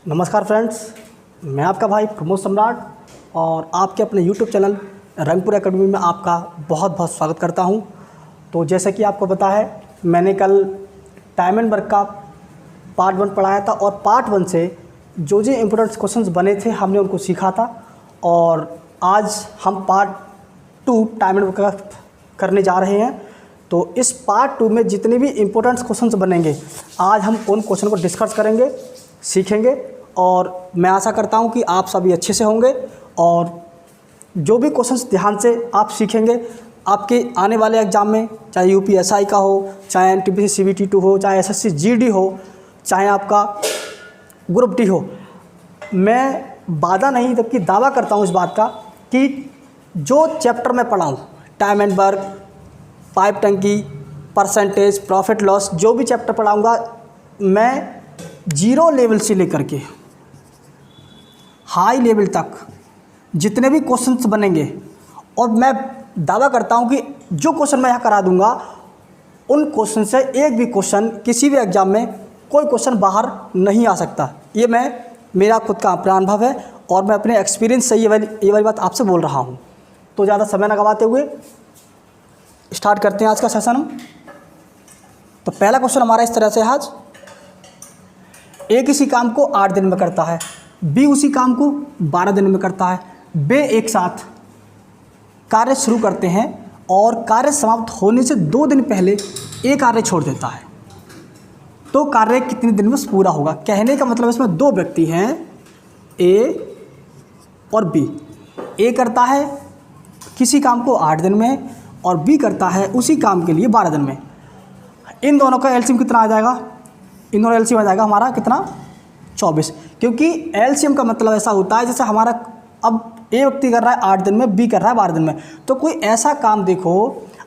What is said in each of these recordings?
नमस्कार फ्रेंड्स, मैं आपका भाई प्रमोद सम्राट और आपके अपने YouTube चैनल रंगपुर एकेडमी में आपका बहुत बहुत स्वागत करता हूं। तो जैसे कि आपको पता है, मैंने कल टाइम एंड वर्क का पार्ट 1 पढ़ाया था और पार्ट 1 से जो इम्पोर्टेंट क्वेश्चंस बने थे हमने उनको सीखा था। और आज हम पार्ट 2 टाइम एंड वर्क का करने जा रहे हैं। तो इस पार्ट 2 में जितने भी इम्पोर्टेंट क्वेश्चंस बनेंगे आज हम उन क्वेश्चन को डिस्कस करेंगे, सीखेंगे और मैं आशा करता हूं कि आप सभी अच्छे से होंगे और जो भी क्वेश्चंस ध्यान से आप सीखेंगे आपके आने वाले एग्ज़ाम में, चाहे यूपीएसआई का हो, चाहे एनटीपीसी CBT2 हो, चाहे एसएससी GD हो, चाहे आपका ग्रुप डी हो, मैं वादा नहीं जबकि दावा करता हूं इस बात का कि जो चैप्टर मैं पढ़ाऊँ, टाइम एंड वर्क, पाइप टंकी, परसेंटेज, प्रॉफिट लॉस, जो भी चैप्टर पढ़ाऊँगा मैं 0 लेवल से लेकर के हाई लेवल तक जितने भी क्वेश्चंस बनेंगे, और मैं दावा करता हूं कि जो क्वेश्चन मैं यहाँ करा दूंगा उन क्वेश्चन से एक भी क्वेश्चन किसी भी एग्जाम में कोई क्वेश्चन बाहर नहीं आ सकता। ये मेरा खुद का अपना अनुभव है और मैं अपने एक्सपीरियंस से ये वाली बात आपसे बोल रहा हूँ। तो ज़्यादा समय न गवाते हुए स्टार्ट करते हैं आज का सेशन हम। तो पहला क्वेश्चन हमारा इस तरह से आज, ए किसी काम को 8 दिन में करता है, बी उसी काम को 12 दिन में करता है। वे एक साथ कार्य शुरू करते हैं और कार्य समाप्त होने से 2 दिन पहले ए कार्य छोड़ देता है, तो कार्य कितने दिन में पूरा होगा। कहने का मतलब इसमें 2 व्यक्ति हैं, ए और बी। ए करता है किसी काम को 8 दिन में और बी करता है उसी काम के लिए 12 दिन में। इन दोनों का एलसीएम कितना आ जाएगा? इन दोनों एलसीएम आ जाएगा हमारा कितना? 24। क्योंकि एलसीएम का मतलब ऐसा होता है जैसे हमारा अब ए व्यक्ति कर रहा है 8 दिन में, बी कर रहा है 12 दिन में, तो कोई ऐसा काम देखो।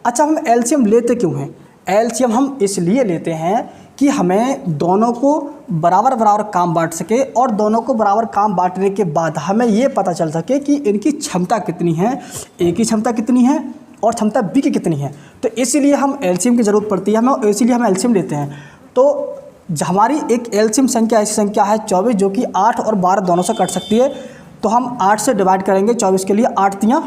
अच्छा, हम एलसीएम लेते क्यों हैं? एलसीएम हम इसलिए लेते हैं कि हमें दोनों को बराबर बराबर काम बांट सके और दोनों को बराबर काम बांटने के बाद हमें ये पता चल सके कि इनकी क्षमता कितनी है, ए की क्षमता कितनी है और क्षमता बी की कितनी है। तो इसीलिए हम एलसीएम की ज़रूरत पड़ती है हमें, इसीलिए हम एलसीएम लेते हैं। तो हमारी एक एलसीएम संख्या ऐसी संख्या है 24, जो कि 8 और 12 दोनों से कट सकती है। तो हम 8 से डिवाइड करेंगे 24 के लिए, 8 तियाँ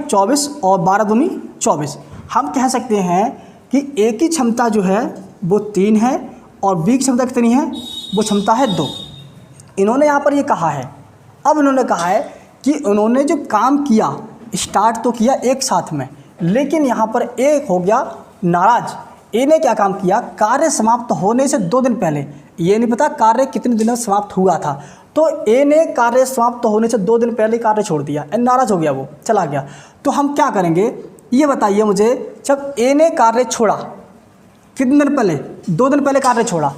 24 और 12 दूनी 24। हम कह सकते हैं कि ए की क्षमता जो है वो 3 है और बी की क्षमता कितनी है? वो क्षमता है 2। इन्होंने यहाँ पर ये कहा है, अब इन्होंने कहा है कि उन्होंने जो काम किया, स्टार्ट तो किया एक साथ में, लेकिन यहाँ पर ए हो गया नाराज। ए ने क्या काम किया? कार्य समाप्त होने से 2 दिन पहले, ये नहीं पता कार्य कितने दिनों में समाप्त हुआ था, तो ए ने कार्य समाप्त होने से 2 दिन पहले कार्य छोड़ दिया, नाराज हो गया, वो चला गया। तो हम क्या करेंगे ये बताइए मुझे। जब ए ने कार्य छोड़ा कितने दिन पहले? 2 दिन पहले कार्य छोड़ा।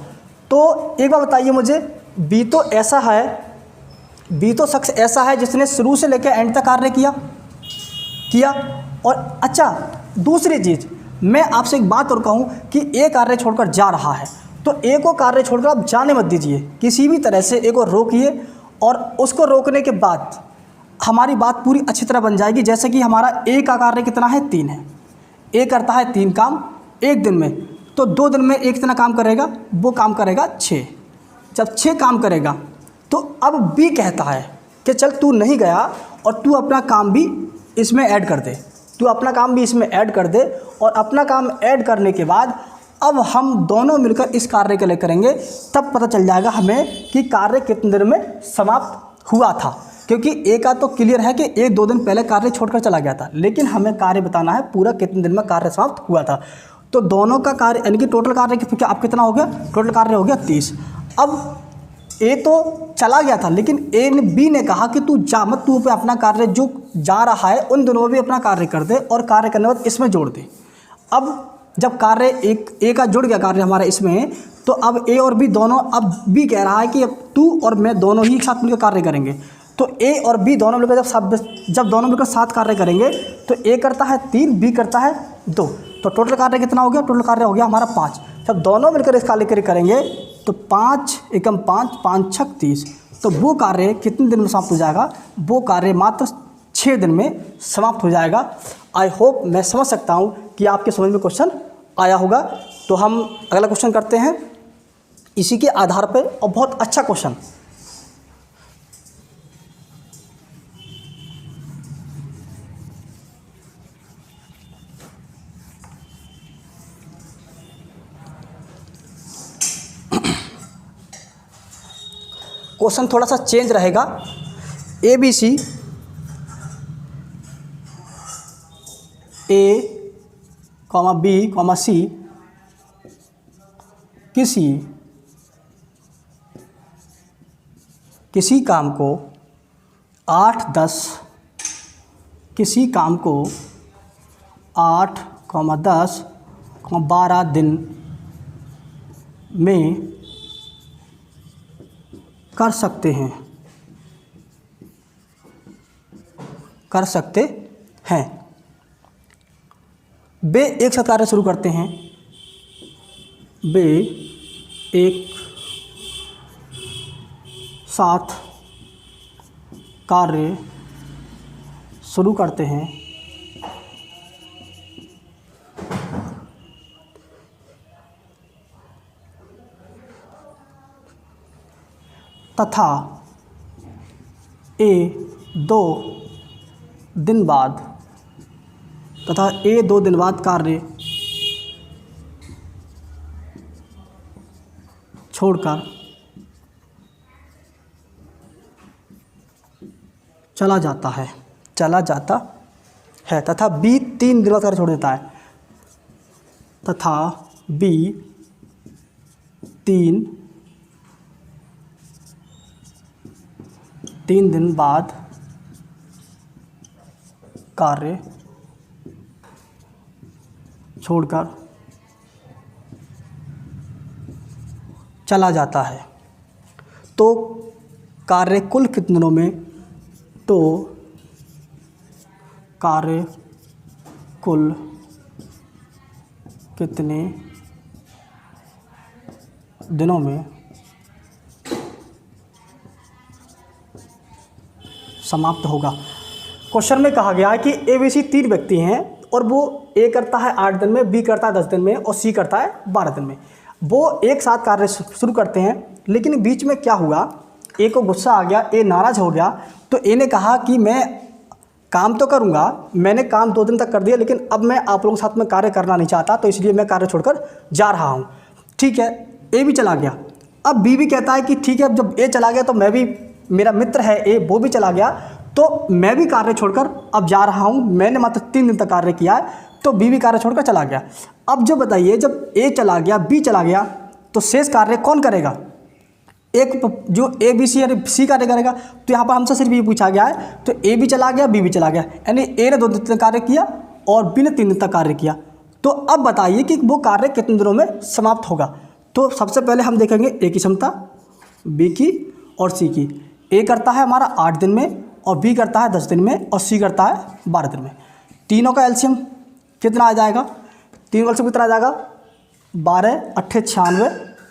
तो एक बार बताइए मुझे, बी तो ऐसा है, बी तो शख्स ऐसा है जिसने शुरू से लेकर एंड तक कार्य किया। और अच्छा, दूसरी चीज़ मैं आपसे एक बात और कहूँ कि ए कार्य छोड़कर जा रहा है, तो ए को कार्य छोड़कर आप जाने मत दीजिए, किसी भी तरह से ए को रोकिए और उसको रोकने के बाद हमारी बात पूरी अच्छी तरह बन जाएगी। जैसे कि हमारा ए का कार्य कितना है? 3 है। ए करता है 3 काम एक दिन में, तो 2 दिन में एक कितना काम करेगा? वो काम करेगा 6। जब 6 काम करेगा तो अब बी कहता है कि चल तू नहीं गया और तू अपना काम भी इसमें ऐड कर दे, तू अपना काम भी इसमें ऐड कर दे। और अपना काम ऐड करने के बाद अब हम दोनों मिलकर इस कार्य के लिए करेंगे, तब पता चल जाएगा हमें कि कार्य कितने दिन में समाप्त हुआ था। क्योंकि ए का तो क्लियर है कि 1-2 दिन पहले कार्य छोड़कर चला गया था, लेकिन हमें कार्य बताना है पूरा कितने दिन में कार्य समाप्त हुआ था। तो दोनों का कार्य यानी कि टोटल कार्य अब कितना हो गया? टोटल कार्य हो गया 30। अब ए तो चला गया था, लेकिन बी ने कहा कि तू जा मत, तू पे अपना कार्य जो जा रहा है उन दोनों में भी अपना कार्य कर दे और कार्य करने के बाद इसमें जोड़ दे। अब जब कार्य ए का जुड़ गया कार्य हमारा इसमें, तो अब ए और बी दोनों, अब बी कह रहा है कि अब तू और मैं दोनों ही साथ मिलकर कार्य करेंगे। तो ए और बी दोनों मिलकर जब दोनों मिलकर 7 कार्य करेंगे तो ए करता है 3, बी करता है 2, तो टोटल कार्य कितना हो गया? टोटल कार्य हो गया हमारा 5। जब दोनों मिलकर इस कार्य करेंगे तो 5 एकम 5, 5 छक 30, तो वो कार्य कितने दिन में समाप्त हो जाएगा? वो कार्य मात्र 6 दिन में समाप्त हो जाएगा। आई होप मैं समझ सकता हूँ कि आपके समझ में क्वेश्चन आया होगा। तो हम अगला क्वेश्चन करते हैं। इसी के आधार पर, और बहुत अच्छा क्वेश्चन। क्वेश्चन थोड़ा सा चेंज रहेगा। ABC A, B, C किसी काम को 8-10 किसी काम को 8-10-12 दिन में कर सकते हैं। वे एक साथ कार्य शुरू करते हैं। वे एक साथ कार्य शुरू करते हैं तथा ए 2 दिन बाद कार्य छोड़कर चला जाता है तथा बी 3 दिन बाद कार्य छोड़ देता है तथा बी 3 दिन बाद कार्य छोड़कर चला जाता है। तो कार्य कुल कितने दिनों में? तो कार्य कुल कितने दिनों में समाप्त होगा। क्वेश्चन में कहा गया है कि ABC 3 व्यक्ति हैं और वो A करता है 8 दिन में, B करता है 10 दिन में और C करता है 12 दिन में। वो एक साथ कार्य शुरू करते हैं, लेकिन बीच में क्या हुआ, A को गुस्सा आ गया, A नाराज़ हो गया, तो A ने कहा कि मैं काम तो करूँगा, मैंने काम 2 दिन तक कर दिया, लेकिन अब मैं आप लोगों के साथ में कार्य करना नहीं चाहता, तो इसलिए मैं कार्य छोड़कर जा रहा हूँ। ठीक है, A भी चला गया। अब B भी कहता है कि ठीक है, अब जब A चला गया तो मैं भी, मेरा मित्र है A, वो भी चला गया, तो मैं भी कार्य छोड़कर अब जा रहा हूँ। मैंने मात्र 3 दिन तक कार्य किया है, तो B भी कार्य छोड़कर चला गया। अब जो बताइए, जब A चला गया, B चला गया, तो शेष कार्य कौन करेगा? एक जो A, B, C और C कार्य करेगा। तो यहाँ पर हमसे सिर्फ ये पूछा गया है, तो A भी चला गया, B भी चला गया, यानी A ने 2 दिन तक कार्य किया और B ने 3 दिन तक कार्य किया। तो अब बताइए कि वो कार्य कितने दिनों में समाप्त होगा। तो सबसे पहले हम देखेंगे A की क्षमता, B की और C की। A करता है हमारा 8 दिन में और B करता है 10 दिन में और C करता है 12 दिन में। तीनों का एलसीएम कितना आ जाएगा? तीन एलसीएम कितना आ जाएगा? 12 8 96,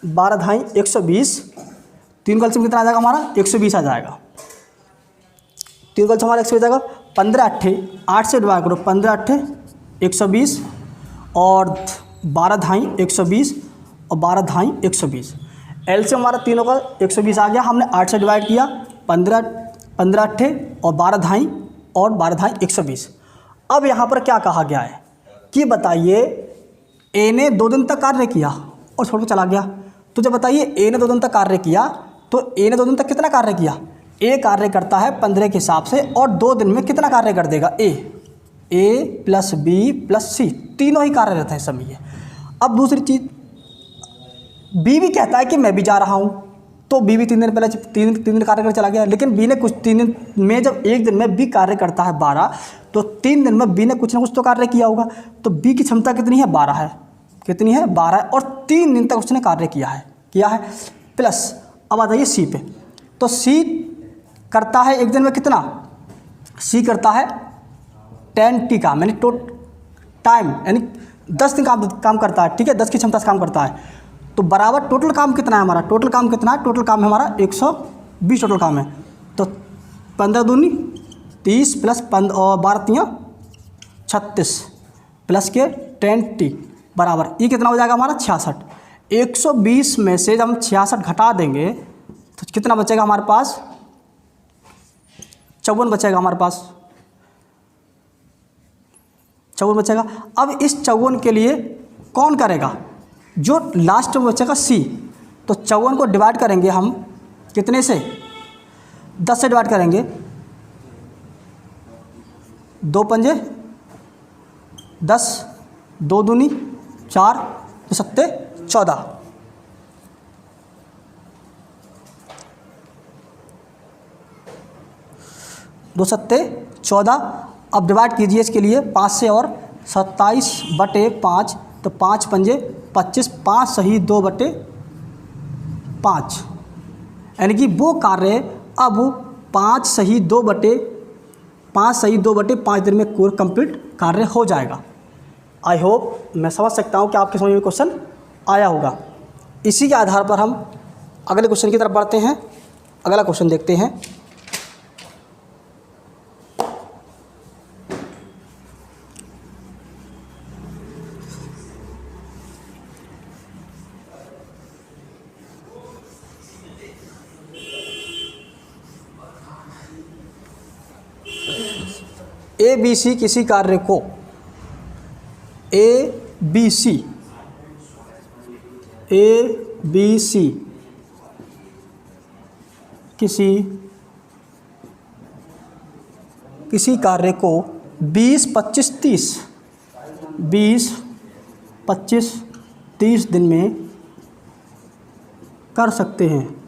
12 ढाई 120। तीन का एलसीएम कितना आ जाएगा हमारा? 120 आ जाएगा। तीन का एलसीएम हमारा 120 आ जाएगा। 15 8 8 से डिवाइड करो, 15 8 120 और 12 ढाई 120 और 12 ढाई 120। एलसीएम हमारा तीनों का 120 आ गया। हमने 8 से डिवाइड किया, 15 8 और 12 ढाई और 12 ढाई 120। अब यहाँ पर क्या कहा गया है कि बताइए, A ने 2 दिन तक कार्य किया और छोड़ के चला गया। तो जब बताइए A ने 2 दिन तक कार्य किया, तो A ने 2 दिन तक कितना कार्य किया? A कार्य करता है 15 के हिसाब से और 2 दिन में कितना कार्य कर देगा? A plus B plus C, तीनों ही कार्य रहते हैं समय। अब दूसरी चीज़, B भी कहता है कि मैं भी जा रहा हूँ, तो B भी 3 दिन पहले 3 दिन कार्य कर चला गया। लेकिन B ने कुछ 3 दिन में, जब एक दिन में B कार्य करता है 12, तो 3 दिन में B ने कुछ ना कुछ तो कार्य किया होगा। तो B की क्षमता कितनी है? 12 है। कितनी है? 12 है। और 3 दिन तक उसने कार्य किया है। प्लस अब आ जाइए C पे। तो C करता है एक दिन में कितना? C करता है 10T काम, यानी टाइम, यानी 10 दिन काम करता है। ठीक है, 10 की क्षमता से काम करता है। तो बराबर टोटल काम कितना है हमारा? टोटल काम कितना है? टोटल काम है हमारा 120 टोटल काम है। तो 15 दूनी 30 प्लस 12 तियाँ 36 प्लस के 10T बराबर, ये कितना हो जाएगा हमारा? 66। 120 में से जब हम 66 घटा देंगे तो कितना बचेगा हमारे पास? 54 बचेगा हमारे पास, 54 बचेगा। अब इस 54 के लिए कौन करेगा? जो लास्ट में बचेगा सी। तो 54 को डिवाइड करेंगे हम कितने से? 10 से डिवाइड करेंगे। 2 पंजे 10, 2 दूनी 4, 2 सत्ते 14। दो सत्ते 14। अब डिवाइड कीजिए इसके लिए 5 से, और 27/5, तो 5 पंजे 25, 5 सही 2/5, यानी कि वो कार्य अब 5 सही 2/5 दिन में कोर कंप्लीट कार्य हो जाएगा। आई होप मैं समझ सकता हूँ कि आपके समझ में क्वेश्चन आया होगा। इसी के आधार पर हम अगले क्वेश्चन की तरफ बढ़ते हैं। अगला क्वेश्चन देखते हैं। ए बी सी किसी कार्य को किसी कार्य को 20, 25, 30 दिन में कर सकते हैं।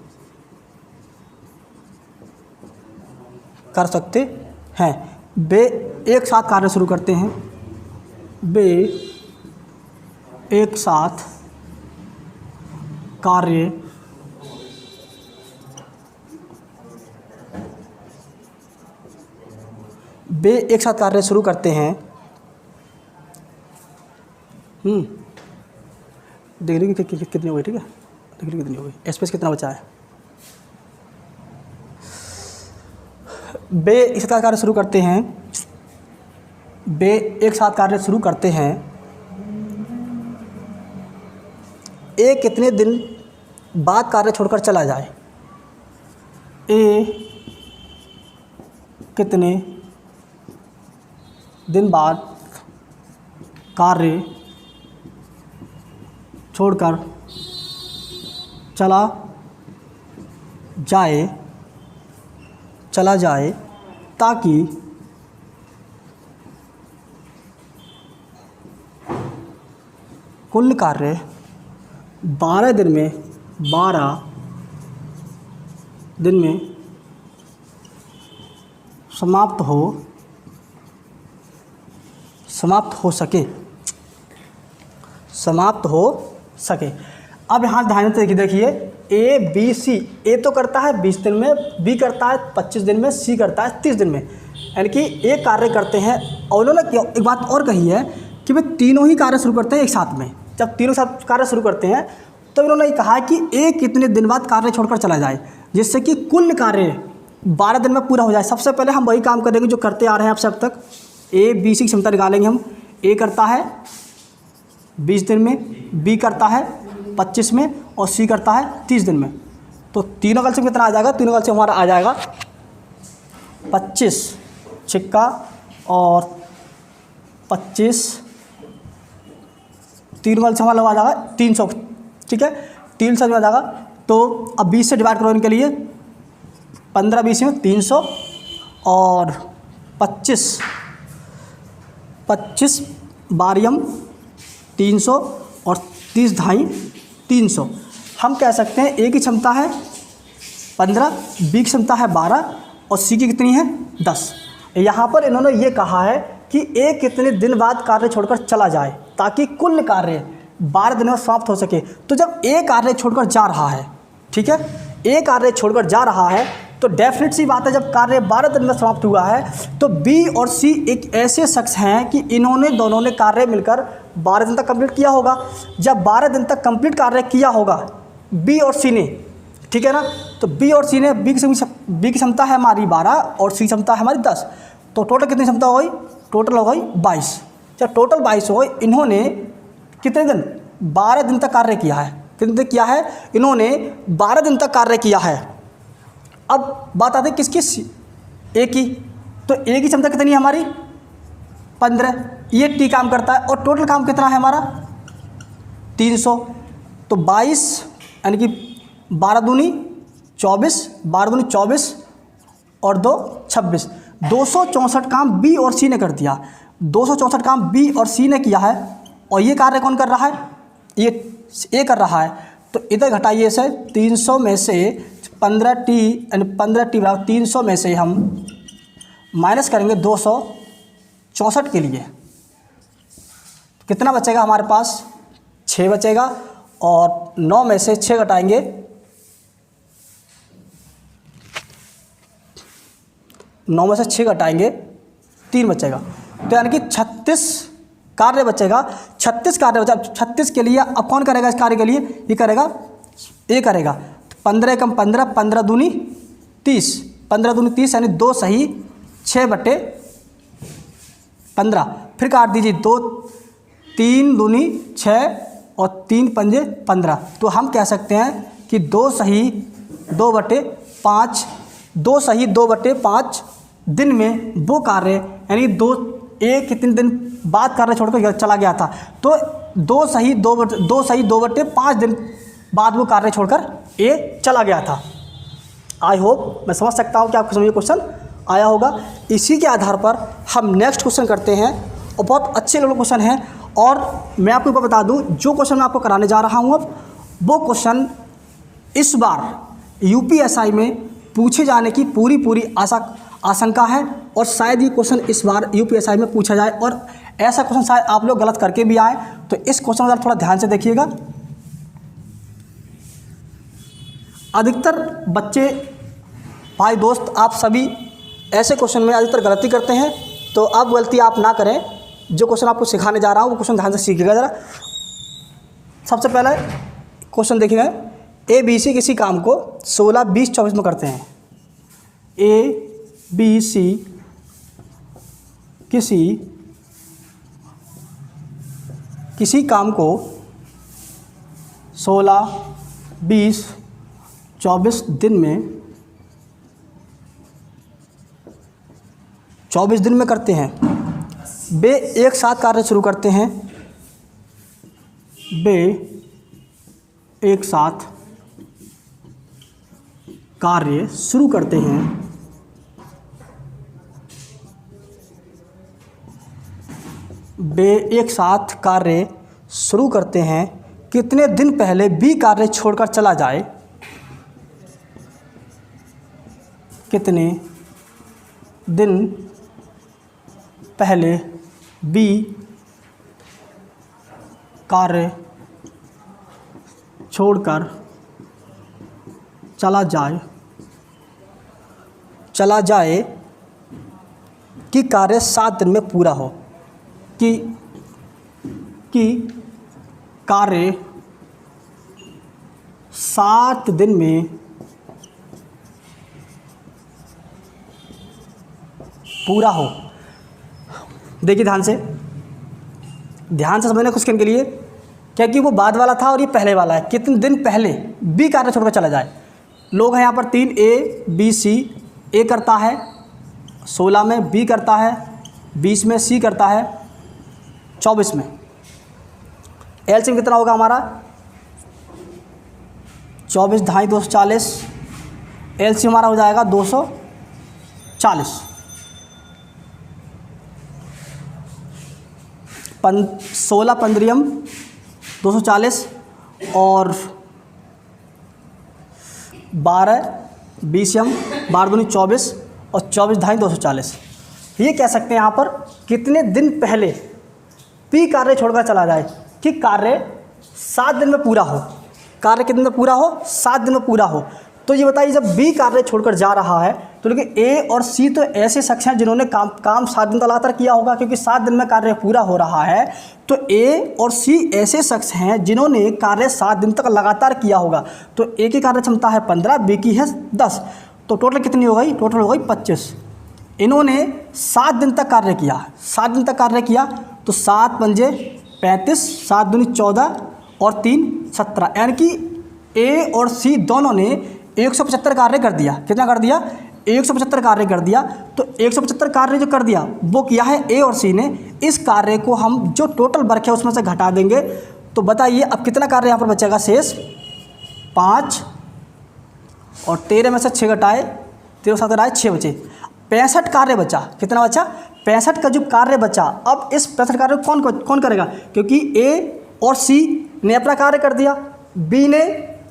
वे एक साथ कार्य शुरू करते हैं। वे एक साथ कार्य शुरू करते हैं। डिग्री कितनी हो गई? ठीक है, डिग्री कितनी हो गई? स्पेस कितना बचा है? वे एक साथ कार्य शुरू करते हैं। वे एक साथ कार्य शुरू करते हैं। ए कितने दिन बाद कार्य छोड़कर चला जाए? ए कितने दिन बाद कार्य छोड़कर चला जाए ताकि कुल कार्य 12 दिन में समाप्त हो सके। अब यहाँ ध्यान से देखिए, ए बी सी, ए तो करता है 20 दिन में, बी करता है 25 दिन में, सी करता है 30 दिन में, यानी कि एक कार्य करते हैं। और उन्होंने एक बात और कही है कि वे तीनों ही कार्य शुरू करते हैं एक साथ में। जब तीनों साथ कार्य शुरू करते हैं तो इन्होंने कहा कि ए कितने दिन बाद कार्य छोड़कर चला जाए, जिससे कि कुल कार्य 12 दिन में पूरा हो जाए। सबसे पहले हम वही काम करेंगे जो करते आ रहे हैं आपसे अब तक। ए बी सी की क्षमता निकालेंगे हम। ए करता है 20 दिन में, बी करता है 25 में, और सी करता है 30 दिन में। तो तीनों कैल्शियम कितना आ जाएगा? तीनों कैल्शियम हमारा आ जाएगा 25 छिक्का और 25, तीनों कैल्शियम हमारा आ जाएगा 300। ठीक है, 300 आ जाएगा। तो अब 20 से डिवाइड करो इनके लिए। 15 20 में 300 और 25 बारियम 300 और 30 ढाई 300। हम कह सकते हैं ए की क्षमता है 15, बी की क्षमता है 12 और सी की कितनी है 10। यहाँ पर इन्होंने ये कहा है कि ए कितने दिन बाद कार्य छोड़कर चला जाए ताकि कुल कार्य 12 दिन में समाप्त हो सके। तो जब ए कार्य छोड़कर जा रहा है, ठीक है, ए कार्य छोड़कर जा रहा है, तो डेफिनेट सी बात है जब कार्य 12 दिन में समाप्त हुआ है तो बी और सी एक ऐसे शख्स हैं कि इन्होंने दोनों ने कार्य मिलकर 12 दिन तक कंप्लीट किया होगा। जब 12 दिन तक कंप्लीट कार्य किया होगा बी और सी ने, ठीक है ना, तो बी और सी ने, बी की क्षमता है हमारी 12 और सी क्षमता है हमारी 10। तो टोटल कितनी क्षमता हो गई? टोटल हो गई 22। जब टोटल 22 हो गई, इन्होंने कितने दिन? 12 दिन तक कार्य किया है। कितने दिन किया है, इन्होंने 12 दिन तक कार्य किया है। अब बात आती है किसकी, ए की। तो ए की क्षमता कितनी है हमारी 15, ये टी काम करता है और टोटल काम कितना है हमारा 300। तो 22 यानी कि 12 दूनी 24, 12 दूनी 24 और 2 26, 264 काम बी और सी ने कर दिया। 264 काम बी और सी ने किया है और ये कार्य कौन कर रहा है, ये ए कर रहा है। तो इधर घटाइए से 300 में से 15 टी यानी 15 टी बराबर 300 में से हम माइनस करेंगे 264 के लिए, कितना बचेगा हमारे पास 6 बचेगा। और 9 में से 6 घटाएंगे 9 में से 6 घटाएंगे 3 बचेगा। तो यानी कि 36 कार्य बचेगा, 36 कार्य बचा। 36 के लिए अब कौन करेगा इस कार्य के लिए, ये करेगा, ये करेगा। 15 कम 15, 15 दूनी 30, 15 दूनी 30 यानी 2 सही 6/15। फिर काट दीजिए 2, 3 दूनी 6 और 3 पंजे 15। तो हम कह सकते हैं कि 2 सही 2/5, 2 सही 2/5 दिन में वो कार्य यानी 2 कितने दिन बाद कार्य छोड़कर चला गया था। तो 2 सही 2/5 दिन बाद वो कार्य छोड़कर ए चला गया था। आई होप मैं समझ सकता हूँ कि आपको समझ में क्वेश्चन आया होगा। इसी के आधार पर हम नेक्स्ट क्वेश्चन करते हैं और बहुत अच्छे लोग क्वेश्चन हैं। और मैं आपको बता दूं जो क्वेश्चन मैं आपको कराने जा रहा हूं अब वो क्वेश्चन इस बार यूपीएसआई में पूछे जाने की पूरी आशंका है और शायद ये क्वेश्चन इस बार यूपीएसआई में पूछा जाए और ऐसा क्वेश्चन शायद आप लोग गलत करके भी आए। तो इस क्वेश्चन को थोड़ा ध्यान से देखिएगा। अधिकतर बच्चे भाई दोस्त आप सभी ऐसे क्वेश्चन में अधिकतर गलती करते हैं, तो अब गलती आप ना करें। जो क्वेश्चन आपको सिखाने जा रहा हूँ वो क्वेश्चन ध्यान से सीखिएगा ज़रा। सबसे पहले क्वेश्चन देखिएगा, ए बी सी किसी काम को 16, 20, 24 में करते हैं। ए बी सी किसी काम को 16, 20, 24 दिन में 24 दिन में करते हैं। वे एक साथ कार्य शुरू करते हैं। वे एक साथ कार्य शुरू करते हैं। वे एक साथ कार्य शुरू करते हैं। कितने दिन पहले बी कार्य छोड़कर चला जाए, कितने दिन पहले बी कार्य छोड़कर चला जाए कि कार्य 7 दिन में पूरा हो, कि कार्य 7 दिन में पूरा हो। देखिए ध्यान से समझना क्वेश्चन के लिए, क्योंकि वो बाद वाला था और ये पहले वाला है। कितने दिन पहले बी कार्य छोड़कर चला जाए। लोग हैं यहाँ पर 3, ए बी सी। ए करता है 16 में, बी करता है 20 में, सी करता है 24 में। एलसीएम कितना होगा हमारा 24 ढाई 240। एलसीएम हमारा हो जाएगा 240। 16 पंद्रियम 240 और 12 20यम 12 दूनी 24 और 24 ढाई 240। ये कह सकते हैं यहाँ पर कितने दिन पहले पी कार्य छोड़कर चला जाए कि कार्य 7 दिन में पूरा हो। कार्य कितने दिन में पूरा हो, 7 दिन में पूरा हो। तो ये बताइए जब बी कार्य छोड़कर जा रहा है तो देखिए ए और सी तो ऐसे शख्स हैं जिन्होंने काम 7 दिन तक लगातार किया होगा, क्योंकि 7 दिन में कार्य पूरा हो रहा है। तो ए और सी ऐसे शख्स हैं जिन्होंने कार्य 7 दिन तक लगातार किया होगा। तो ए की कार्य क्षमता है 15, बी की है 10। तो टोटल कितनी हो गई, टोटल हो गई 25। इन्होंने 7 दिन तक कार्य किया, 7 दिन तक कार्य किया। तो 7 पंजे 35, 7 दूनी 14 और 3 17, यानी कि ए और सी दोनों ने 175 कार्य कर दिया। कितना कर दिया? 175 कार्य कर दिया। तो 175 कार्य जो कर दिया वो किया है ए और सी ने। इस कार्य को हम जो टोटल वर्क है उसमें से घटा देंगे। तो बताइए अब कितना कार्य यहाँ पर बचेगा शेष? 5 और 13 में से 6 घटाए, 13 7 घटाए 6 बचे, 65 कार्य बचा। कितना बचा? 65 का जो कार्य बचा। अब इस 65 कार्य को कौन करेगा? क्योंकि ए और सी ने अपना कार्य कर दिया, बी ने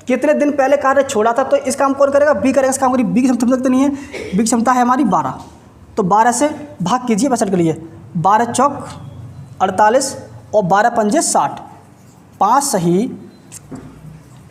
कितने दिन पहले कार्य छोड़ा था, तो इस काम कौन करेगा? बी करेगा। इस काम करिए। बी की क्षमता तो नहीं है, बी की क्षमता है हमारी 12। तो 12 से भाग कीजिए 65 के लिए। 12 चौक 48 और 12 पंजे 60, 5 सही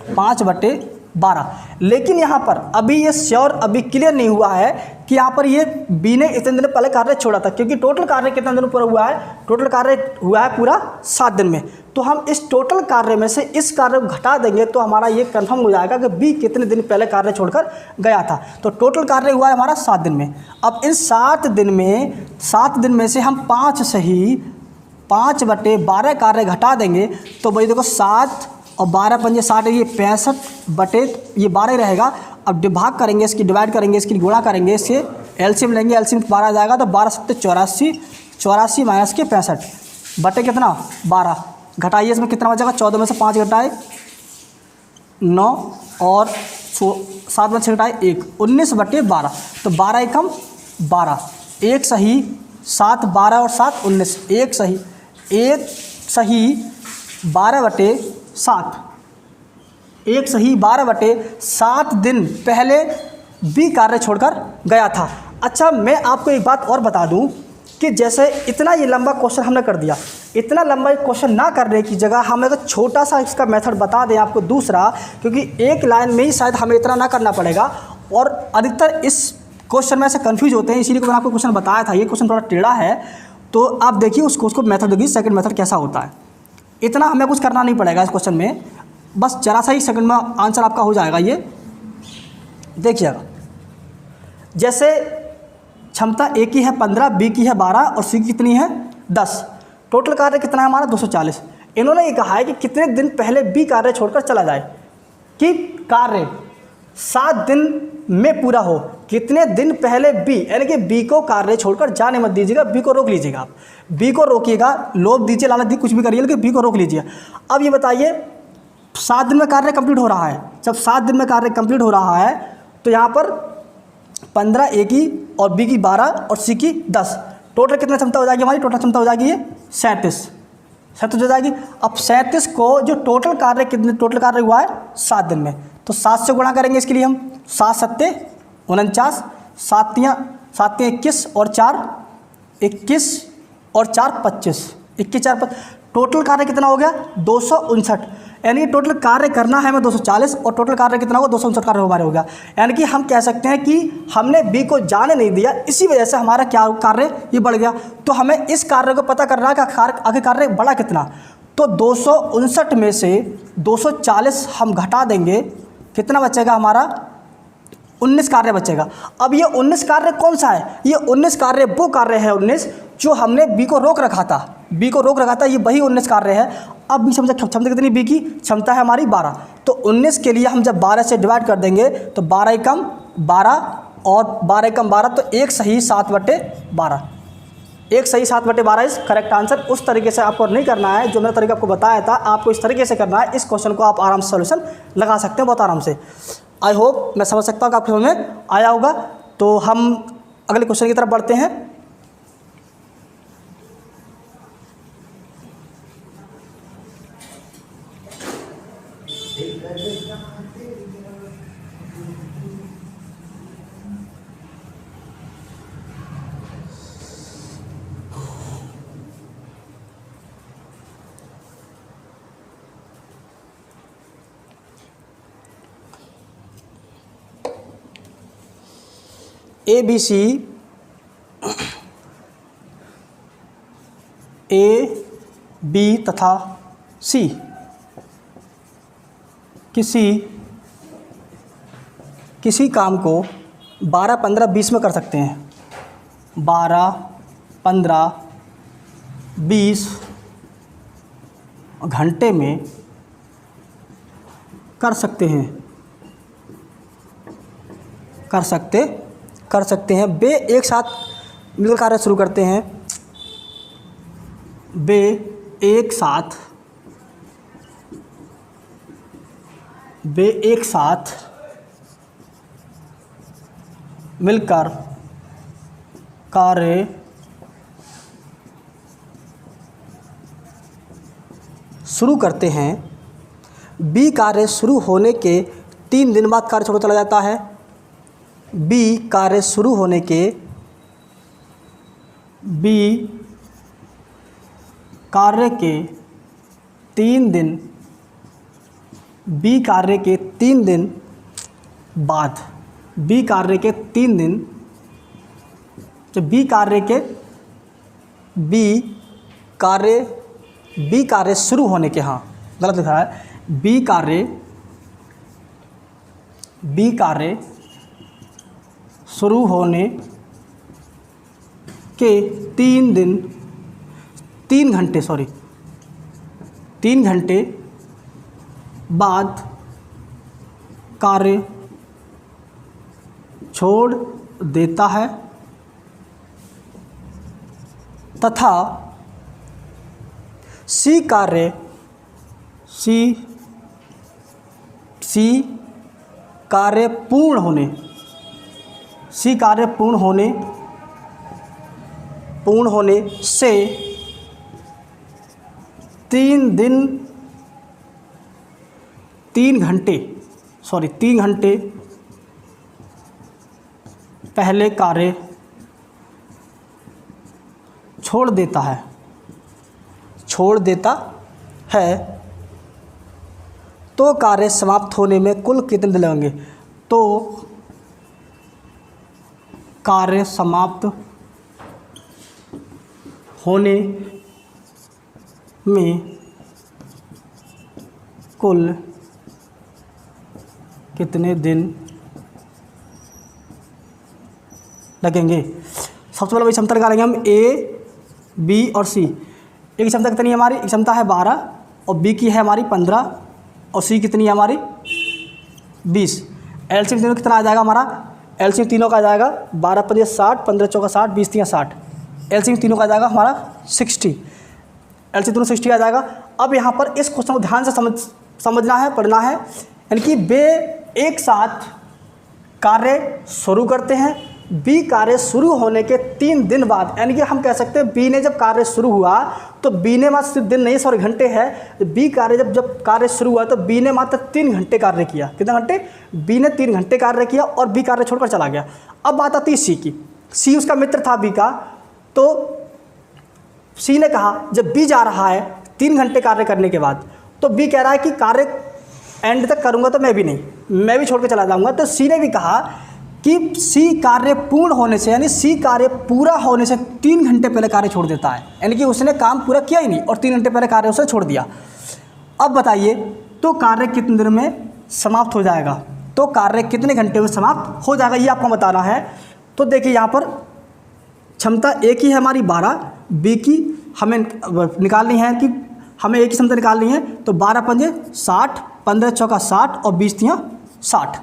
5/12। लेकिन यहाँ पर अभी ये श्योर अभी क्लियर नहीं हुआ है कि यहाँ पर ये बी ने इतने दिन पहले कार्य छोड़ा था, क्योंकि टोटल कार्य कितना दिन पूरा हुआ है? टोटल कार्य हुआ है पूरा 7 दिन में। तो हम इस टोटल कार्य में से इस कार्य को घटा देंगे तो हमारा ये कंफर्म हो जाएगा कि बी कितने दिन पहले कार्य छोड़कर गया था। तो टोटल कार्य हुआ है हमारा 7 दिन में। अब इन 7 दिन में से हम 5 सही 5/12 कार्य घटा देंगे। तो भाई देखो 7 और 12 पंजे 60, ये 65 ये 12 रहेगा। अब भाग करेंगे, इसकी डिवाइड करेंगे, इसकी गुणा करेंगे, इससे एलसीएम लेंगे, एलसीएम 12 आ जाएगा। तो 12 7 84, 84 माइनस के 65 बटे कितना? 12। घटाइए, इसमें कितना बचेगा? 14 में से 5 घटाए 9 और 7 में 6 घटाए 1, 19/12। तो 12 एकम 12, 1 सही 7, 12 और 7 19, 1 सही 12/7, 1 सही 12/7 दिन पहले बी कार्य छोड़कर गया था। अच्छा, मैं आपको एक बात और बता दूं कि जैसे इतना ये लंबा क्वेश्चन हमने कर दिया, इतना लंबा क्वेश्चन ना करने की जगह हमें तो छोटा सा इसका मेथड बता दें आपको दूसरा, क्योंकि एक लाइन में ही शायद हमें इतना ना करना पड़ेगा। और अधिकतर इस क्वेश्चन में से कन्फ्यूज होते हैं, इसीलिए मैंने आपको क्वेश्चन बताया था। ये क्वेश्चन थोड़ा टेढ़ा है, तो आप देखिए उसको मेथड देखिए, सेकंड मेथड कैसा होता है। इतना हमें कुछ करना नहीं पड़ेगा इस क्वेश्चन में, बस जरा सा ही सेकंड में आंसर आपका हो जाएगा। ये देखिएगा, जैसे क्षमता ए की है 15, बी की है 12 और सी की कितनी है 10। टोटल कार्य कितना है हमारा? 240। इन्होंने ये कहा है कि कितने दिन पहले बी कार्य छोड़कर चला जाए, कि कार्य 7 दिन में पूरा हो। कितने दिन पहले बी, यानी कि बी को कार्य छोड़कर जाने मत दीजिएगा, बी को रोक लीजिएगा। आप बी को रोकिएगा, लोभ दीजिए, लालच दीजिए, कुछ भी करिए, लेकिन बी को रोक लीजिए। अब ये बताइए 7 दिन में कार्य कंप्लीट हो रहा है। जब 7 दिन में कार्य कंप्लीट हो रहा है तो यहाँ पर 15 ए की और बी की 12 और सी की 10, टोटल कितनी क्षमता हो जाएगी हमारी? टोटल क्षमता हो जाएगी ये 37 हो जाएगी। अब 37 को जो टोटल कार्य हुआ है 7 दिन में, तो 7 से गुणा करेंगे इसके लिए हम। 7 7 49, 7 3 21 और 4 21 और 4 25, 21 4 5, टोटल कार्य कितना हो गया? 259। यानी टोटल कार्य करना है हमें 240 और टोटल कार्य कितना होगा? 259 कार्य हमारे हो गया। यानी कि हम कह सकते हैं कि हमने बी को जाने नहीं दिया, इसी वजह से हमारा क्या कार्य ये बढ़ गया। तो हमें इस कार्य को पता करना है कि आखिर कार्य बढ़ा कितना। तो 259 में से 240 हम घटा देंगे, कितना बचेगा हमारा? 19 कार्य बचेगा। अब ये 19 कार्य कौन सा है? ये 19 कार्य वो कार्य है 19 जो हमने बी को रोक रखा था, ये वही 19 कार्य है। अब बी क्षमता कितनी? बी की क्षमता है हमारी 12। तो 19 के लिए हम जब 12 से डिवाइड कर देंगे तो 12 एकम 12 और 12 एकम 12, तो 1 सही 7/12, 1 सही 7/12 इज करेक्ट आंसर। उस तरीके से आपको नहीं करना है जो मैंने तरीका आपको बताया था, आपको इस तरीके से करना है। इस क्वेश्चन को आप आराम से सोल्यूशन लगा सकते हैं, बहुत आराम से। आई होप मैं समझ सकता हूँ कि आपको समझ में आया होगा। तो हम अगले क्वेश्चन की तरफ बढ़ते हैं। ए बी तथा सी किसी काम को 12 15 20 में कर सकते हैं। 12 15 20 घंटे में कर सकते हैं। वे एक साथ मिलकर कार्य शुरू करते हैं। वे एक साथ मिलकर कार्य शुरू करते हैं। बी कार्य शुरू होने के 3 दिन बाद कार्य छोड़ चला जाता है। बी कार्य शुरू होने के 3 दिन बाद बी कार्य शुरू होने के, हाँ गलत लिखा है, बी कार्य शुरू होने के 3 घंटे बाद कार्य छोड़ देता है तथा सी कार्य पूर्ण होने से 3 घंटे पहले कार्य छोड़ देता है। तो कार्य समाप्त होने में कुल कितने दिन लगेंगे? तो कार्य समाप्त होने में कुल कितने दिन लगेंगे? सबसे पहले वही क्षमता निकालेंगे हम, ए बी और सी। ए की क्षमता कितनी है हमारी? क्षमता है 12 और बी की है हमारी 15 और सी कितनी है हमारी 20। एलसीएम तीनों कितना आ जाएगा हमारा? एलसीएम तीनों का आ जाएगा 12 × 5 = 60, 15 × 4 = 60, 20 × 3 = 60। एलसीएम तीनों का आ जाएगा हमारा 60। एलसीएम दोनों 60 आ जाएगा। अब यहाँ पर इस क्वेश्चन को ध्यान से समझना है, पढ़ना है। यानी कि वे एक साथ कार्य शुरू करते हैं। बी कार्य शुरू होने के 3 दिन बाद, यानी कि हम कह सकते हैं बी ने जब कार्य शुरू हुआ तो बी ने मात्र सिर्फ दिन नहीं, सॉरी घंटे है। बी कार्य जब कार्य शुरू हुआ तो बी ने मात्र 3 घंटे कार्य किया। कितने घंटे? बी ने 3 घंटे कार्य किया और बी कार्य छोड़कर चला गया। अब बात आती है सी की। सी उसका मित्र था बी का, तो सी ने कहा जब बी जा रहा है 3 घंटे कार्य करने के बाद, तो बी कह रहा है कि कार्य एंड तक करूँगा तो मैं भी छोड़ के चला जाऊँगा। तो सी ने भी कहा कि सी कार्य पूर्ण होने से, यानी सी कार्य पूरा होने से 3 घंटे पहले कार्य छोड़ देता है। यानी कि उसने काम पूरा किया ही नहीं और 3 घंटे पहले कार्य उसने छोड़ दिया। अब बताइए तो कार्य कितने देर में समाप्त हो जाएगा? तो कार्य कितने घंटे में समाप्त हो जाएगा ये आपको बताना है। तो देखिए यहाँ पर क्षमता ए की है हमारी 12, बी की हमें निकालनी है कि हमें ए की क्षमता निकालनी है। तो 12 × 5 = 60, 15 × 4 = 60 और 20 × 3 = 60।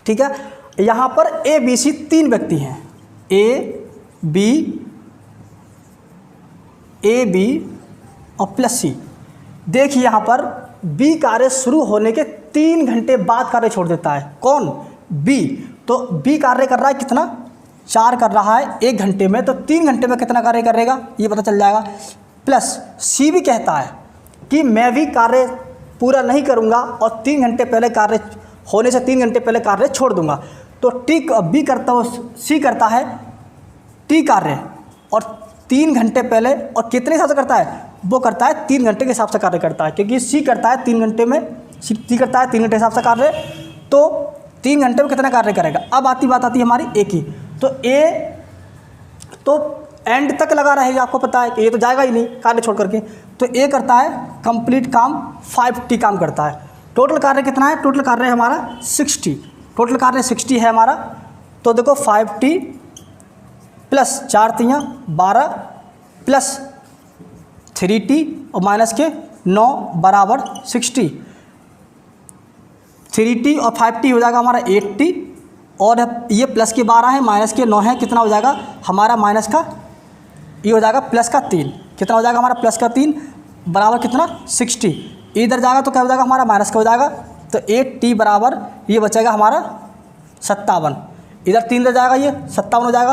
ठीक है, यहाँ पर ए बी सी 3 व्यक्ति हैं, ए बी और प्लस सी। देखिए यहाँ पर बी कार्य शुरू होने के 3 घंटे बाद कार्य छोड़ देता है। कौन? बी। तो बी कार्य कर रहा है कितना? 4 कर रहा है 1 घंटे में, तो 3 घंटे में कितना कार्य करेगा ये पता चल जाएगा। प्लस सी भी कहता है कि मैं भी कार्य पूरा नहीं करूँगा और 3 घंटे पहले कार्य होने से 3 घंटे पहले कार्य छोड़ दूंगा। तो बी करता है, सी करता है टी कार्य और 3 घंटे पहले, और कितने हिसाब से करता है? वो करता है 3 घंटे के हिसाब से कार्य करता है, क्योंकि सी करता है 3 घंटे में, सी करता है 3 घंटे हिसाब से कार्य। तो 3 घंटे में कितना कार्य करेगा? अब बात आती है हमारी ए की। तो ए तो एंड तक लगा रहेगा, आपको पता है कि ये तो जाएगा ही नहीं कार्य छोड़ करके। तो ए करता है कंप्लीट काम, 5T काम करता है। टोटल कार्य कितना है? टोटल कार्य है हमारा 60। टोटल कार्य 60 है हमारा। तो देखो 5T प्लस 4 × 3 = 12 प्लस 3T और माइनस के 9 = 60। 3t और 5t हो जाएगा हमारा 8t, और ये प्लस के 12 है, माइनस के 9 है, कितना हो जाएगा हमारा माइनस का, ये हो जाएगा प्लस का 3, कितना हो जाएगा हमारा प्लस का 3 बराबर कितना 60। इधर जाएगा तो क्या हो जाएगा हमारा माइनस का हो जाएगा, तो 8t बराबर ये बचेगा हमारा 57, इधर 3 रह जाएगा, ये 57 हो जाएगा।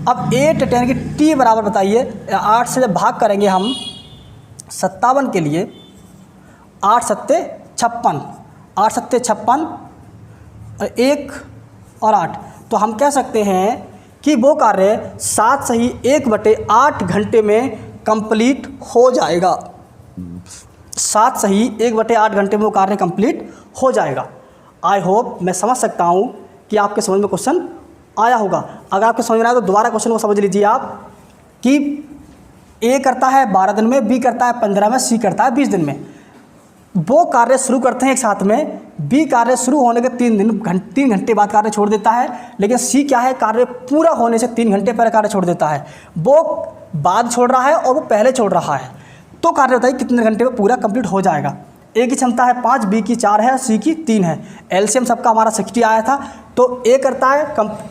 अब 8 यानी कि t बराबर बताइए 8 से जब भाग करेंगे हम 57 के लिए, 8 सत्ते 56, 8 सत्ते 56 और 1 और 8, तो हम कह सकते हैं कि वो कार्य 7 सही 1/8 घंटे में कंप्लीट हो जाएगा। 7 सही 1/8 घंटे में वो कार्य कंप्लीट हो जाएगा। आई होप मैं समझ सकता हूँ कि आपके समझ में क्वेश्चन आया होगा। अगर आपको समझ में आया तो दोबारा क्वेश्चन को समझ लीजिए आप कि ए करता है 12 दिन में, बी करता है 15 में, सी करता है 20 दिन में। वो कार्य शुरू करते हैं एक साथ में, बी कार्य शुरू होने के 3 घंटे बाद कार्य छोड़ देता है, लेकिन सी क्या है, कार्य पूरा होने से 3 घंटे पहले कार्य छोड़ देता है। वो बाद छोड़ रहा है और वो पहले छोड़ रहा है, तो कार्य बताइए कितने घंटे में पूरा कंप्लीट हो जाएगा। ए की क्षमता है 5, बी की 4 है, सी की 3 है। एलसीएम सबका हमारा 60 आया था, तो ए करता है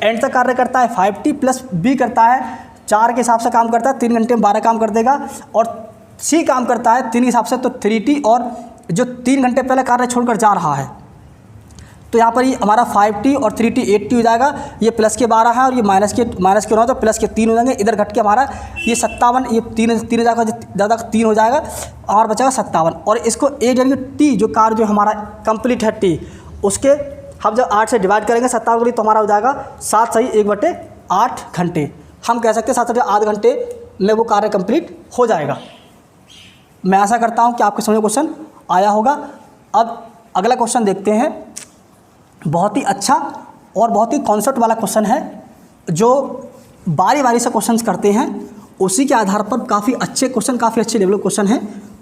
एंड तक कार्य करता है 5t प्लस बी करता है 4 के हिसाब से काम करता है, 3 घंटे में 12 काम कर देगा, और सी काम करता है 3 के हिसाब से, तो 3t और जो 3 घंटे पहले कार्य छोड़कर जा रहा है, तो यहाँ पर ये हमारा 5t और 3t 8t हो जाएगा। ये प्लस के 12 है और ये माइनस के 9 तो प्लस के 3 हो जाएंगे। इधर घट के हमारा ये 57, ये 3 हो जाएगा, ज़्यादा 3 हो जाएगा और बचेगा 57। और इसको 8 यानी कि टी जो कार्य जो हमारा कंप्लीट है टी, उसके हम जब 8 से डिवाइड करेंगे 57 के लिए, तो हमारा हो जाएगा 7 सही 1/8 घंटे। हम कह सकते हैं 7 8 घंटे में वो कार्य कंप्लीट हो जाएगा। मैं आशा करता हूँ कि आपके समझ में क्वेश्चन आया होगा। अब अगला क्वेश्चन देखते हैं। बहुत ही अच्छा और बहुत ही कॉन्सेप्ट वाला क्वेश्चन है, जो बारी बारी से क्वेश्चंस करते हैं, उसी के आधार पर काफ़ी अच्छे क्वेश्चन, काफ़ी अच्छे लेवल क्वेश्चन है।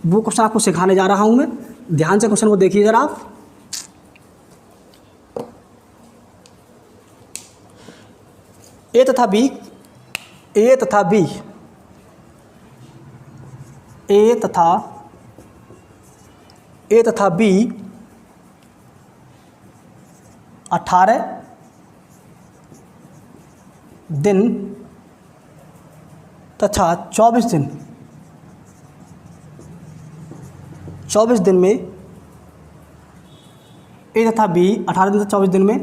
वो क्वेश्चन आपको सिखाने जा रहा हूँ मैं। ध्यान से क्वेश्चन को देखिए जरा आप। ए तथा बी, ए तथा बी, ए तथा बी 18 दिन तथा 24 दिन, 24 दिन में ए तथा बी 18 दिन तथा 24 दिन में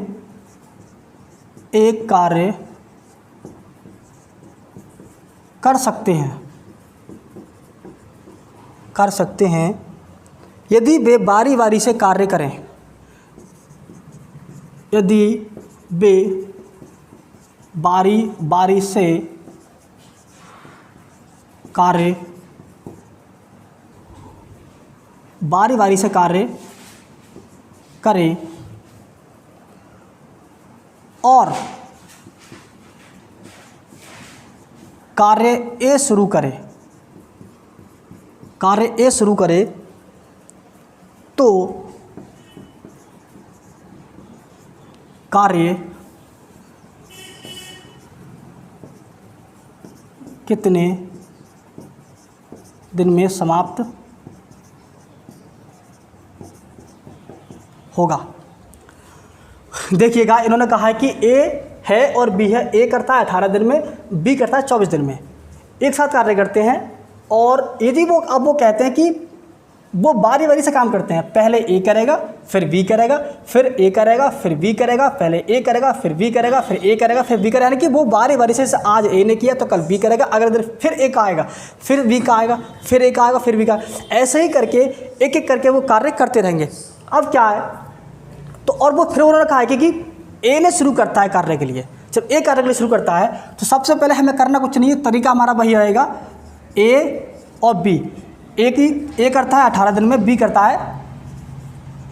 एक कार्य कर सकते हैं यदि वे बारी बारी से कार्य करें। यदि वे बारी बारी से कार्य करें और कार्य ए शुरू करे, तो कार्य कितने दिन में समाप्त होगा। देखिएगा, इन्होंने कहा है कि ए है और बी है। ए करता है 18 दिन में, बी करता है 24 दिन में, एक साथ कार्य करते हैं। और यदि वो कहते हैं कि वो बारी बारी से काम करते हैं, पहले ए करेगा, फिर बी करेगा, फिर ए करेगा, फिर बी करेगा, पहले ए करेगा, फिर बी करेगा, फिर ए करेगा, फिर बी करेगा, यानी कि वो बारी बारी से आज ए ने किया तो कल बी करेगा, अगले दिन फिर ए का आएगा, फिर बी का आएगा, फिर ए का आएगा, फिर बी का, ऐसे ही करके एक एक करके वो कार्य करते रहेंगे। अब क्या है, तो और वो फिर उन्होंने कहा है कि ए ने शुरू करता है कार्य के लिए। जब ए कार्य के लिए शुरू करता है तो सबसे पहले हमें करना कुछ नहीं है, तरीका हमारा वही रहेगा, ए और बी। ए करता है 18 दिन में, बी करता है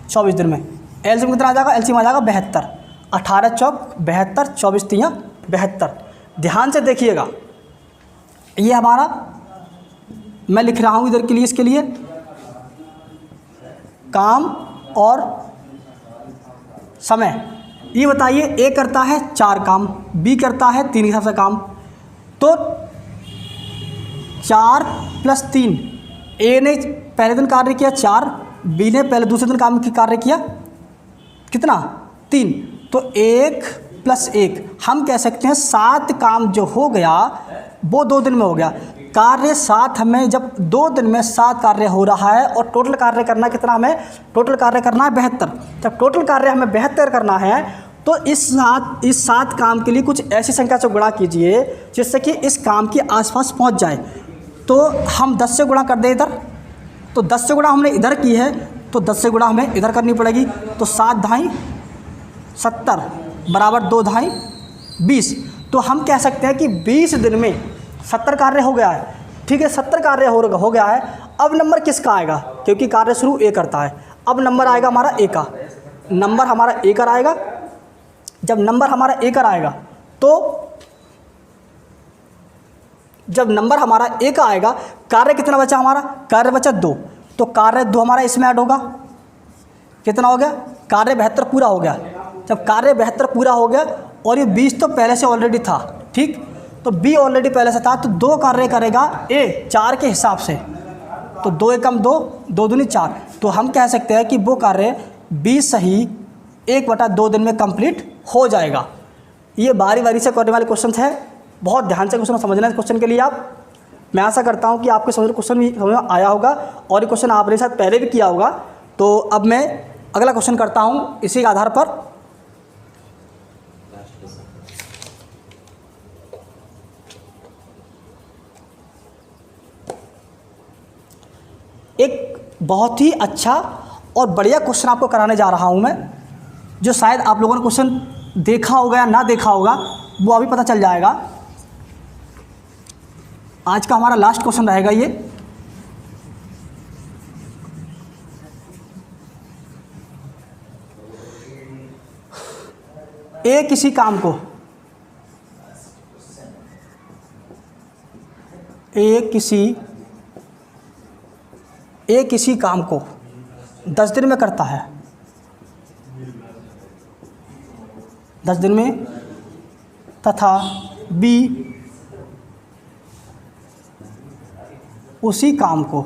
24 दिन में। एलसीएम कितना आ जाएगा, एलसीएम आ जाएगा 72। 18 चौक 72, 24 तियाँ 72। ध्यान से देखिएगा, ये हमारा मैं लिख रहा हूँ इधर के लिए, इसके लिए काम और समय। ये बताइए, ए करता है 4 काम, बी करता है 3 के हिसाब से काम, तो 4 + 3, ए ने पहले दिन कार्य किया 4, बी ने पहले दूसरे दिन काम की कार्य किया कितना 3, तो 1 + 1 हम कह सकते हैं 7 काम जो हो गया वो 2 दिन में हो गया। कार्य 7 हमें जब 2 दिन में 7 कार्य हो रहा है और टोटल कार्य करना कितना, हमें टोटल कार्य करना है 72। जब टोटल कार्य हमें 72 करना है तो इस 7 काम के लिए कुछ ऐसी संख्या से गुणा कीजिए जिससे कि इस काम के आसपास पहुंच जाए। तो हम 10 से गुणा कर दें इधर, तो 10 से गुणा हमने इधर की है तो 10 से गुणा हमें इधर करनी पड़ेगी। तो 7 ढाई 70 बराबर 2 ढाई 20। तो हम कह सकते हैं कि 20 दिन में 70 कार्य हो गया है। ठीक है, 70 कार्य हो गया है। अब नंबर किसका आएगा, क्योंकि कार्य शुरू ए करता है। अब नंबर आएगा हमारा ए का, नंबर हमारा ए कर आएगा। जब नंबर हमारा ए कर आएगा तो जब नंबर हमारा ए का आएगा, कार्य कितना बचा हमारा, कार्य बचा 2, तो कार्य 2 हमारा इसमें ऐड होगा। कितना हो गया, कार्य 72 पूरा हो गया। जब कार्य 72 पूरा हो गया और ये 20 तो पहले से ऑलरेडी था, ठीक, तो बी ऑलरेडी पहले से था, तो 2 कार्य करेगा ए 4 के हिसाब से। तो 2 एकम 2, 2 दूनी 4। तो हम कह सकते हैं कि वो कार्य 20 सही 1/2 दिन में कंप्लीट हो जाएगा। ये बारी बारी से करने वाले क्वेश्चन है, बहुत ध्यान से क्वेश्चन समझना है। क्वेश्चन के लिए आप, मैं आशा करता हूँ कि आपके क्वेश्चन भी समझ में आया होगा और ये क्वेश्चन आपने साथ पहले भी किया होगा। तो अब मैं अगला क्वेश्चन करता हूँ इसी के आधार पर। एक बहुत ही अच्छा और बढ़िया क्वेश्चन आपको कराने जा रहा हूँ मैं, जो शायद आप लोगों ने क्वेश्चन देखा होगा या ना देखा होगा, वो अभी पता चल जाएगा। आज का हमारा लास्ट क्वेश्चन रहेगा ये। ए किसी काम को, ए किसी काम को 10 दिन में करता है, 10 दिन में, तथा बी उसी काम को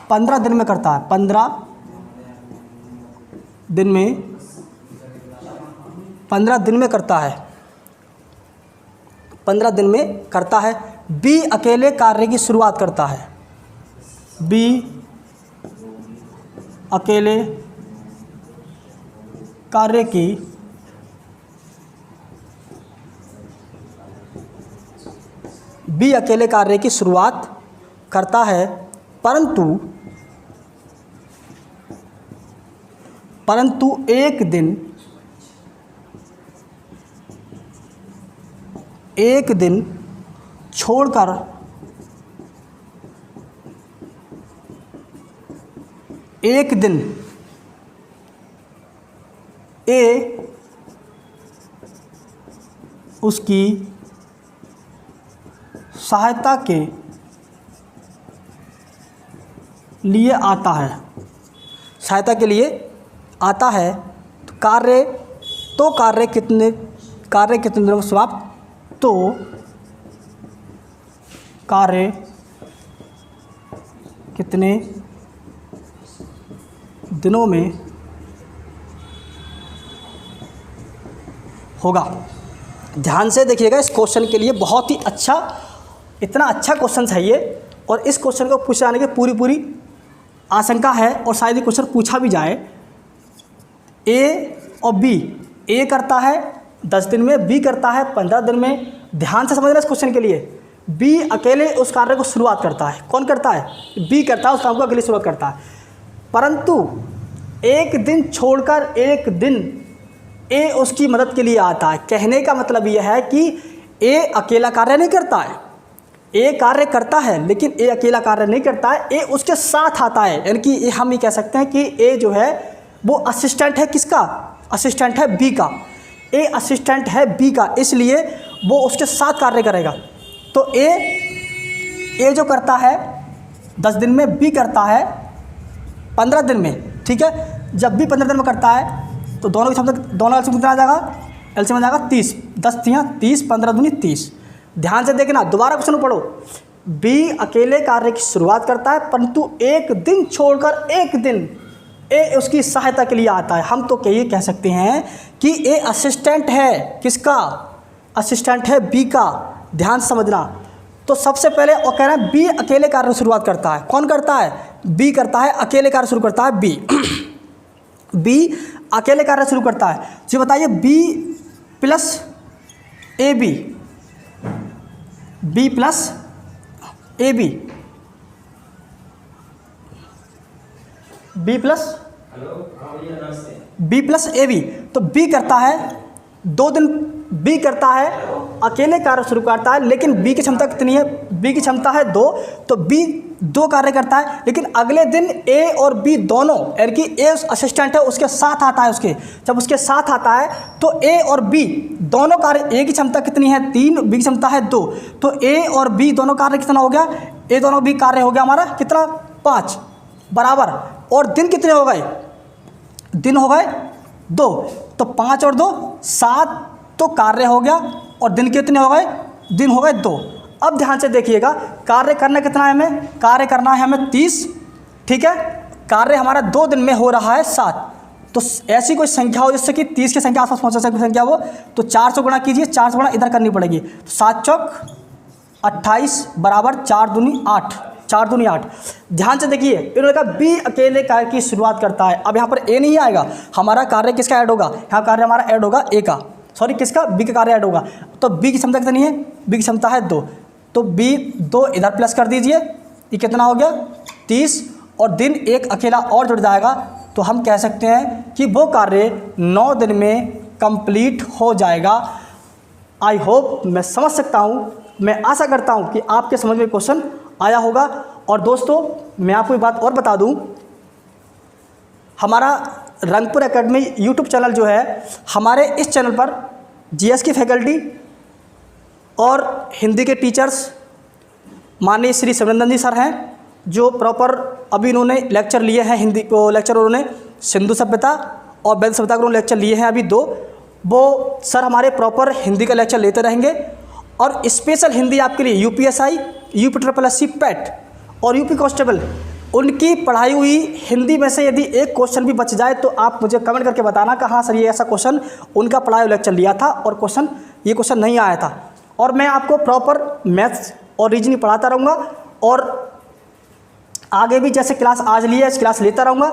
15 दिन में करता है, 15 दिन में करता है, 15 दिन में करता है। बी अकेले कार्य की शुरुआत करता है, बी अकेले कार्य की शुरुआत करता है, परंतु एक दिन छोड़कर एक दिन ए उसकी सहायता के लिए आता है, तो कार्य कितने दिनों में समाप्त, तो कार्य कितने दिनों में होगा। ध्यान से देखिएगा, इस क्वेश्चन के लिए बहुत ही अच्छा, इतना अच्छा क्वेश्चन है ये, और इस क्वेश्चन को पूछे जाने की पूरी आशंका है और शायद ये क्वेश्चन पूछा भी जाए। ए और बी, ए करता है 10 दिन में, बी करता है 15 दिन में। ध्यान से समझना इस क्वेश्चन के लिए। बी अकेले उस कार्य को शुरुआत करता है, कौन करता है, बी करता है, उस काम को अकेले शुरुआत करता है, परंतु एक दिन छोड़कर एक दिन ए उसकी मदद के लिए आता है। कहने का मतलब यह है कि ए अकेला कार्य नहीं करता है, ए कार्य करता है लेकिन ए अकेला कार्य नहीं करता है, ए उसके साथ आता है। यानी कि हम ये कह सकते हैं कि ए जो है वो असिस्टेंट है, किसका, असिस्टेंट है बी का। ए असिस्टेंट है बी का, इसलिए वो उसके साथ कार्य करेगा। तो ए जो करता है 10 दिन में, बी करता है 15 दिन में। ठीक है, जब बी 15 दिन में करता है तो दोनों एलसीएम कितना आ जाएगा, एलसीएम आ जाएगा 30, 10 तियाँ 30, 15 दूनी 30। ध्यान से देखना, दोबारा क्वेश्चन पढ़ो। बी अकेले कार्य की शुरुआत करता है, परंतु एक दिन छोड़कर एक दिन ए उसकी सहायता के लिए आता है। हम तो ये कह सकते हैं कि ए असिस्टेंट है, किसका असिस्टेंट है, बी का। ध्यान समझना। तो सबसे पहले वो कह रहे हैं बी अकेले कार्य शुरुआत करता है। कौन करता है? बी करता है, अकेले कार्य शुरू करता है बी। बी अकेले कार्य शुरू करता है। जी बताइए, B plus A B, B plus A B, B plus A B. तो बी करता है 2 दिन, बी करता है अकेले कार्य शुरू करता है, लेकिन बी की क्षमता कितनी है? बी की क्षमता है 2, तो बी 2 कार्य करता है। लेकिन अगले दिन ए और बी दोनों, यानी कि ए असिस्टेंट है उसके साथ आता है, उसके जब उसके साथ आता है तो ए और बी दोनों कार्य, ए की क्षमता कितनी है? 3, बी की क्षमता है 2, तो ए और बी दोनों कार्य कितना हो गया? ए दोनों बी कार्य हो गया हमारा कितना? 5 बराबर। और दिन कितने हो गए? दिन हो गए 2, तो 5 और 2 7, तो कार्य हो गया। और दिन कितने हो गए? दिन हो गए 2। अब ध्यान से देखिएगा, कार्य करना कितना है हमें? कार्य करना है हमें 30, ठीक है। कार्य हमारा 2 दिन में हो रहा है 7। तो ऐसी कोई संख्या हो जिससे कि 30 की संख्या आसपास पहुँच सकती संख्या हो, तो 4 से गुणा कीजिए, 4 से गुणा इधर करनी पड़ेगी। तो 7 चौक 28 बराबर 4 दूनी 8, 4 दूनी 8। ध्यान से देखिए, इन्होंने कहा बी अकेले कार्य की शुरुआत करता है। अब यहाँ पर ए नहीं आएगा, हमारा कार्य किसका ऐड होगा? यहाँ कार्य हमारा ऐड होगा ए का, सॉरी किसका? बी का कार्य ऐड होगा। तो बी की क्षमता कितनी है? बी की क्षमता है 2, तो बी 2 इधर प्लस कर दीजिए, ये कितना हो गया? 30, और दिन एक अकेला और जुड़ जाएगा, तो हम कह सकते हैं कि वो कार्य 9 दिन में कंप्लीट हो जाएगा। आई होप मैं समझ सकता हूँ, मैं आशा करता हूँ कि आपके समझ में क्वेश्चन आया होगा। और दोस्तों मैं आपको एक बात और बता दूँ, हमारा रंगपुर एकेडमी यूट्यूब चैनल जो है, हमारे इस चैनल पर जीएस की फैकल्टी और हिंदी के टीचर्स माननीय श्री शिवरंजन जी सर हैं, जो प्रॉपर अभी इन्होंने लेक्चर लिए हैं। हिंदी को लेक्चर उन्होंने सिंधु सभ्यता और वैदिक सभ्यता को लेक्चर लिए हैं अभी 2। वो सर हमारे प्रॉपर हिंदी का लेक्चर लेते रहेंगे, और स्पेशल हिंदी आपके लिए यूपीएसआई, यूपी पैट और यूपी कांस्टेबल, उनकी पढ़ाई हुई हिंदी में से यदि एक क्वेश्चन भी बच जाए तो आप मुझे कमेंट करके बताना कि हाँ सर ये ऐसा क्वेश्चन उनका पढ़ाई लेक्चर लिया था और ये क्वेश्चन नहीं आया था। और मैं आपको प्रॉपर मैथ्स और रीजनिंग पढ़ाता रहूँगा, और आगे भी जैसे क्लास आज ली है इस क्लास लेता रहूँगा।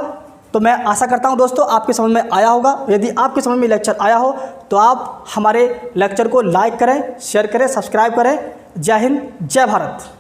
तो मैं आशा करता हूँ दोस्तों आपके समझ में आया होगा। यदि आपके समझ में लेक्चर आया हो तो आप हमारे लेक्चर को लाइक करें, शेयर करें, सब्सक्राइब करें। जय हिंद, जय भारत।